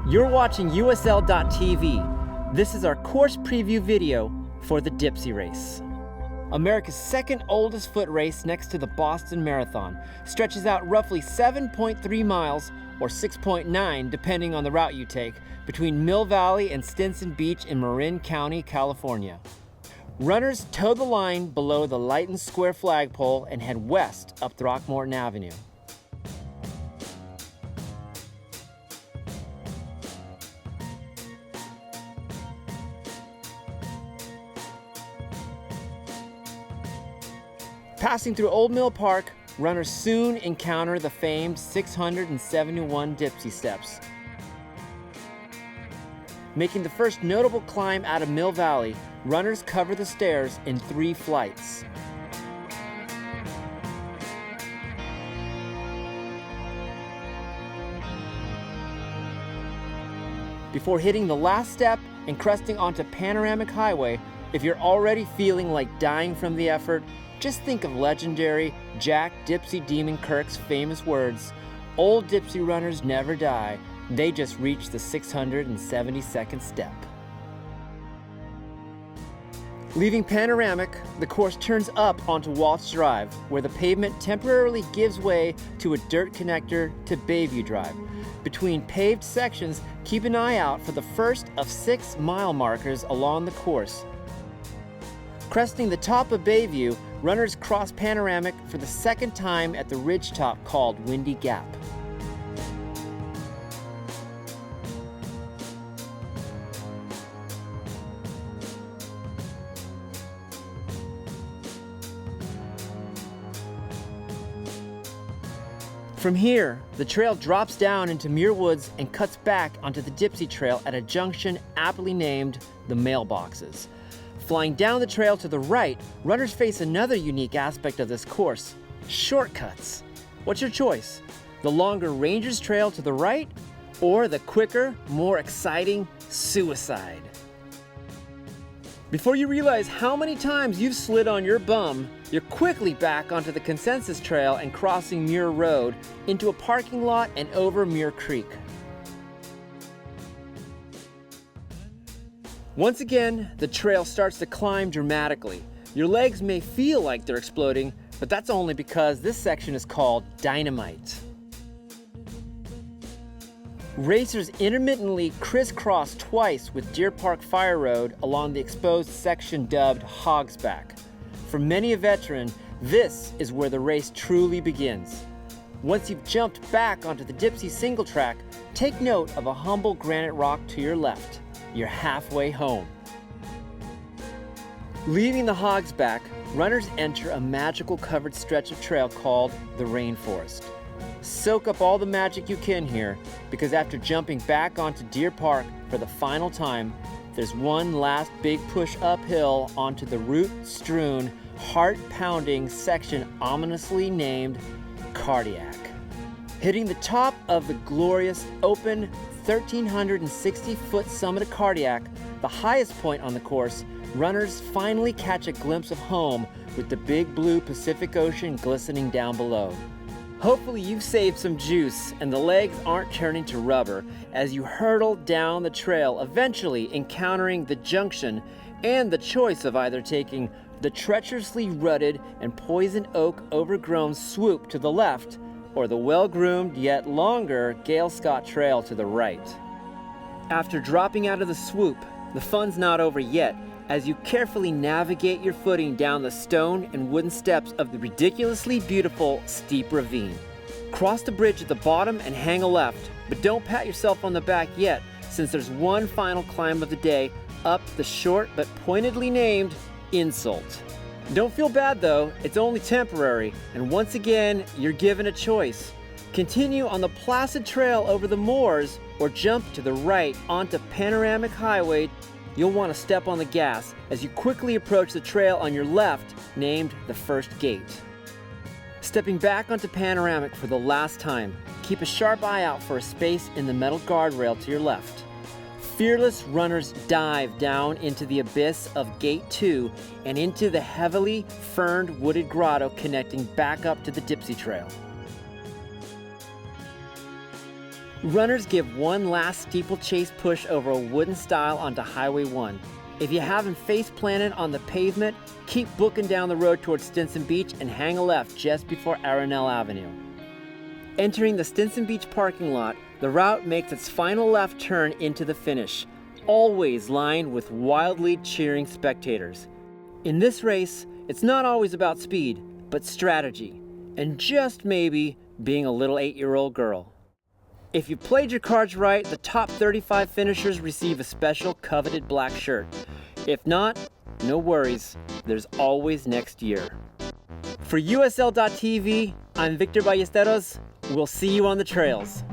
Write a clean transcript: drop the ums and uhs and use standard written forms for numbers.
You're watching USL.TV. This is our course preview video for the Dipsea race. America's second oldest foot race next to the Boston Marathon, stretches out roughly 7.3 miles or 6.9 depending on the route you take, between Mill Valley and Stinson Beach in Marin County, California. Runners toe the line below the Lighton Square flagpole and head west up Throckmorton Avenue. Passing through Old Mill Park, runners soon encounter the famed 671 Dipsea steps. Making the first notable climb out of Mill Valley, runners cover the stairs in 3 flights. Before hitting the last step and cresting onto Panoramic Highway, if you're already feeling like dying from the effort, just think of legendary Jack Dipsea Demon Kirk's famous words, "Old Dipsea runners never die, they just reach the 672nd step." Leaving Panoramic, the course turns up onto Waltz Drive, where the pavement temporarily gives way to a dirt connector to Bayview Drive. Between paved sections, keep an eye out for the first of 6 mile markers along the course. Cresting the top of Bayview, runners cross Panoramic for the second time at the ridgetop called Windy Gap. From here, the trail drops down into Muir Woods and cuts back onto the Dipsea Trail at a junction aptly named the Mailboxes. Flying down the trail to the right, runners face another unique aspect of this course: shortcuts. What's your choice? The longer Rangers Trail to the right, or the quicker, more exciting Suicide? Before you realize how many times you've slid on your bum, you're quickly back onto the Consensus Trail and crossing Muir Road into a parking lot and over Muir Creek. Once again, the trail starts to climb dramatically. Your legs may feel like they're exploding, but that's only because this section is called Dynamite. Racers intermittently crisscross twice with Deer Park Fire Road along the exposed section dubbed Hogsback. For many a veteran, this is where the race truly begins. Once you've jumped back onto the Dipsea single track, take note of a humble granite rock to your left. You're halfway home. Leaving the Hogsback, runners enter a magical covered stretch of trail called the Rainforest. Soak up all the magic you can here, because after jumping back onto Deer Park for the final time, there's one last big push uphill onto the root-strewn, heart-pounding section ominously named Cardiac. Hitting the top of the glorious open 1,360-foot summit of Cardiac, the highest point on the course, runners finally catch a glimpse of home with the big blue Pacific Ocean glistening down below. Hopefully you've saved some juice and the legs aren't turning to rubber as you hurtle down the trail, eventually encountering the junction and the choice of either taking the treacherously rutted and poison oak overgrown swoop to the left, or the well-groomed yet longer Gale Scott Trail to the right. After dropping out of the swoop, the fun's not over yet as you carefully navigate your footing down the stone and wooden steps of the ridiculously beautiful steep ravine. Cross the bridge at the bottom and hang a left, but don't pat yourself on the back yet, since there's one final climb of the day up the short but pointedly named Insult. Don't feel bad though, it's only temporary, and once again, you're given a choice. Continue on the placid trail over the moors, or jump to the right onto Panoramic Highway. You'll want to step on the gas as you quickly approach the trail on your left, named the First Gate. Stepping back onto Panoramic for the last time, keep a sharp eye out for a space in the metal guardrail to your left. Fearless runners dive down into the abyss of Gate 2 and into the heavily ferned wooded grotto connecting back up to the Dipsea Trail. Runners give one last steeplechase push over a wooden stile onto Highway 1. If you haven't face planted on the pavement, keep booking down the road towards Stinson Beach and hang a left just before Arenell Avenue. Entering the Stinson Beach parking lot, the route makes its final left turn into the finish, always lined with wildly cheering spectators. In this race, it's not always about speed, but strategy, and just maybe being a little 8-year-old girl. If you played your cards right, the top 35 finishers receive a special coveted black shirt. If not, no worries, there's always next year. For USL.TV, I'm Victor Ballesteros. We'll see you on the trails.